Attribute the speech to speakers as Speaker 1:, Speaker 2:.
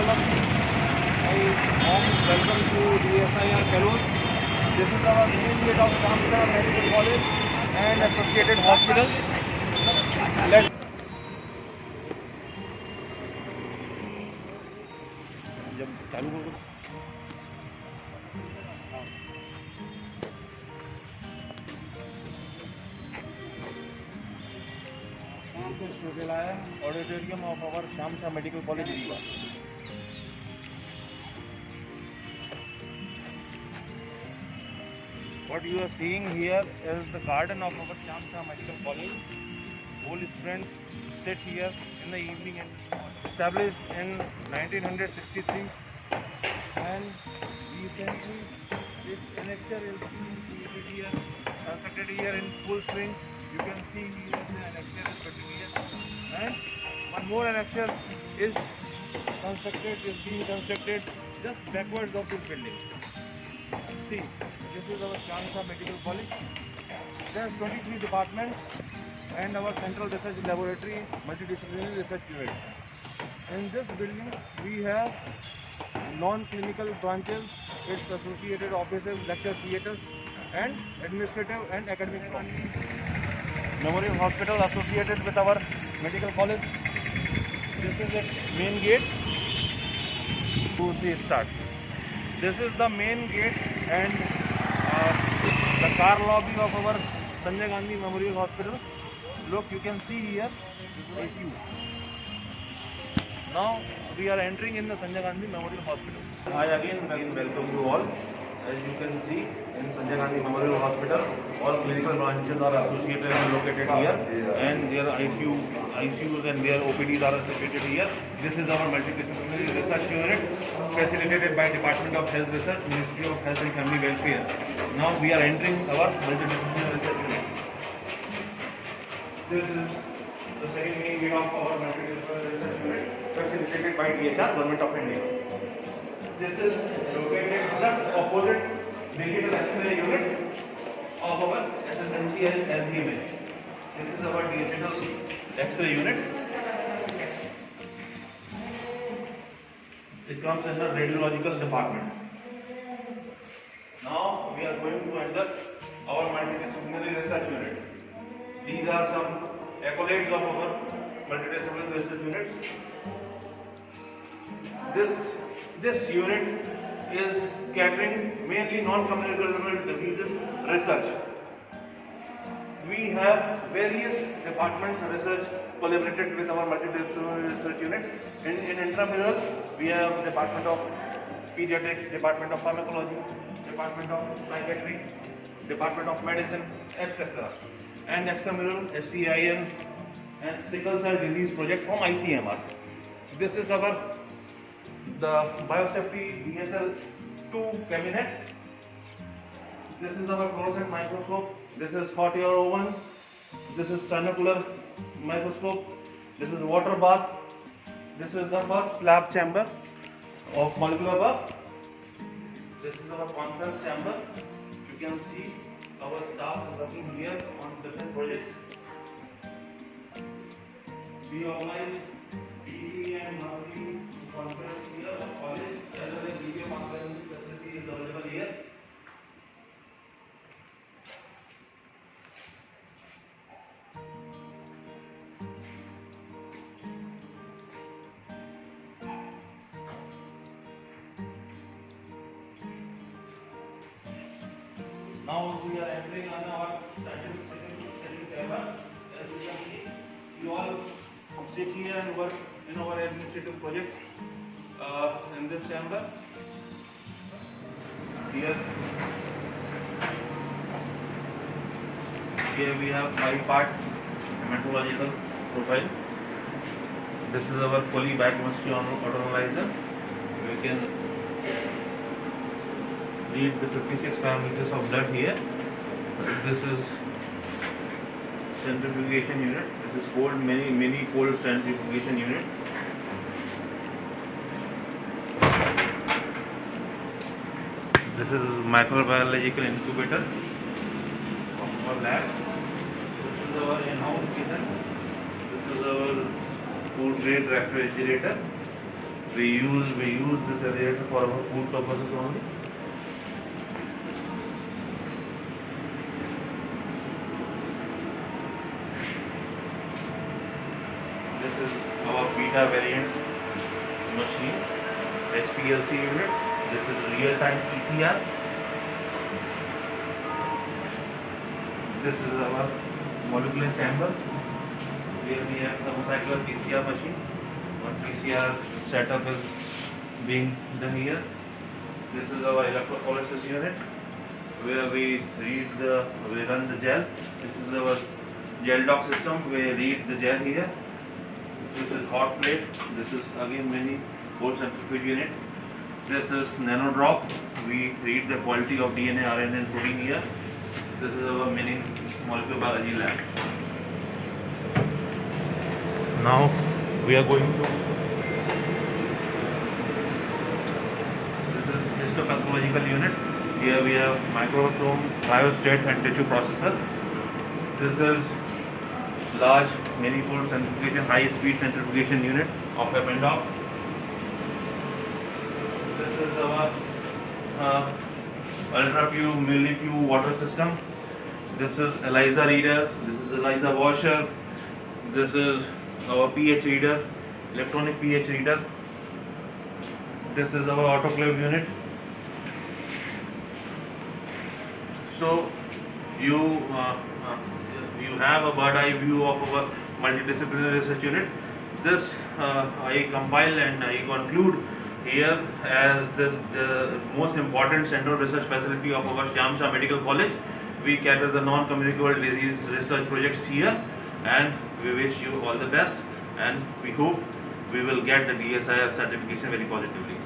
Speaker 1: all of you. I warm welcome to the SIR Fellows. This is our main gate of Shamsha Medical College and associated hospitals. Let's जब चालू करो auditorium of our Shyamshah medical college Rewa. What you are seeing here is the garden of our Shamsha Medical College. All students sit here in the evening and established in 1963 and recently its annexure is constructed here in full swing. You can see here the annexure is building here, and one more annexure is being constructed just backwards of this building. See, this is our Shamsha Medical College. There are 23 departments and our central research laboratory, multidisciplinary research unit. In this building, we have non-clinical branches, its associated offices, lecture theatres, and administrative and academic branches. Memorial Hospital associated with our medical college. This is its main gate to the start. This is the main gate and the car lobby of our Sanjay Gandhi Memorial Hospital. Look, you can see here ICU. Now we are entering in the Sanjay Gandhi Memorial Hospital. Hi again, welcome you all. As you can see in Sanjay Gandhi Memorial Hospital, all clinical branches are associated and located here, and their ICUs and their OPDs are associated here. This is our multidisciplinary research unit, facilitated by Department of Health Research, Ministry of Health and Family Welfare. Now we are entering our multidisciplinary research unit. This is the second main gate of our multidisciplinary research unit, facilitated by DHR, Government of India. This is located just opposite digital X-ray unit of our SSNG and SDMA. This is our digital X-ray unit. It comes in the radiological department. Now we are going to enter our multidisciplinary research unit. These are some accolades of our multidisciplinary research units. This unit is catering mainly non-communicable diseases research. We have various departments research collaborated with our multidisciplinary research unit. In intramural, we have Department of Pediatrics, Department of Pharmacology, Department of Psychiatry, Department of Medicine, etc. And extramural, SCIN and Sickle Cell Disease Project from ICMR. This is the biosafety DSL-2 cabinet. This is our fluorescent microscope. This is hot air oven. This is trinicular microscope. This is water bath. This is the first lab chamber of molecular bath. This is our conference chamber. You can see our staff working here on different projects. We organize weekly and monthly conference here of college, as well as video conferencing facility is available here. Now we are entering on our scientific cabin. As you can see, we all sit here and work in our administrative project in this chamber. Here we have 5-part hematological profile. This is our fully backmusty autoanalyzer. We can read the 56 parameters of blood here. This is centrifugation unit. This is cold mini cold centrifugation unit. This is microbiological incubator of our lab. This is our in-house kitchen. This is our food grade refrigerator. We use this aerator for our food purposes only. This is our beta variant machine, HPLC unit. This is real-time PCR. This is our molecular chamber. Here we have thermocycler PCR machine. One PCR setup is being done here. This is our electrophoresis unit, where we run the gel. This is our gel dock system. We read the gel here. This is hot plate. This is again mini cold centrifuge unit. This is nano drop. We read the quality of DNA, RNA, and protein here. This is our mini molecular biology lab. Now we are going to. This is histopathological unit. Here we have microchrome, biostat, and tissue processor. This is large manifold centrifugation, high-speed centrifugation unit of Eppendorf. This is our ultra-pure, millipure water system. This is ELISA reader. This is ELISA washer. This is our pH reader, electronic pH reader. This is our autoclave unit. So you have a bird eye view of our multidisciplinary research unit. This I compile and I conclude here as the most important central research facility of our Shyam Shah Medical College. We cater the non-communicable disease research projects here, and we wish you all the best, and we hope we will get the DSIR certification very positively.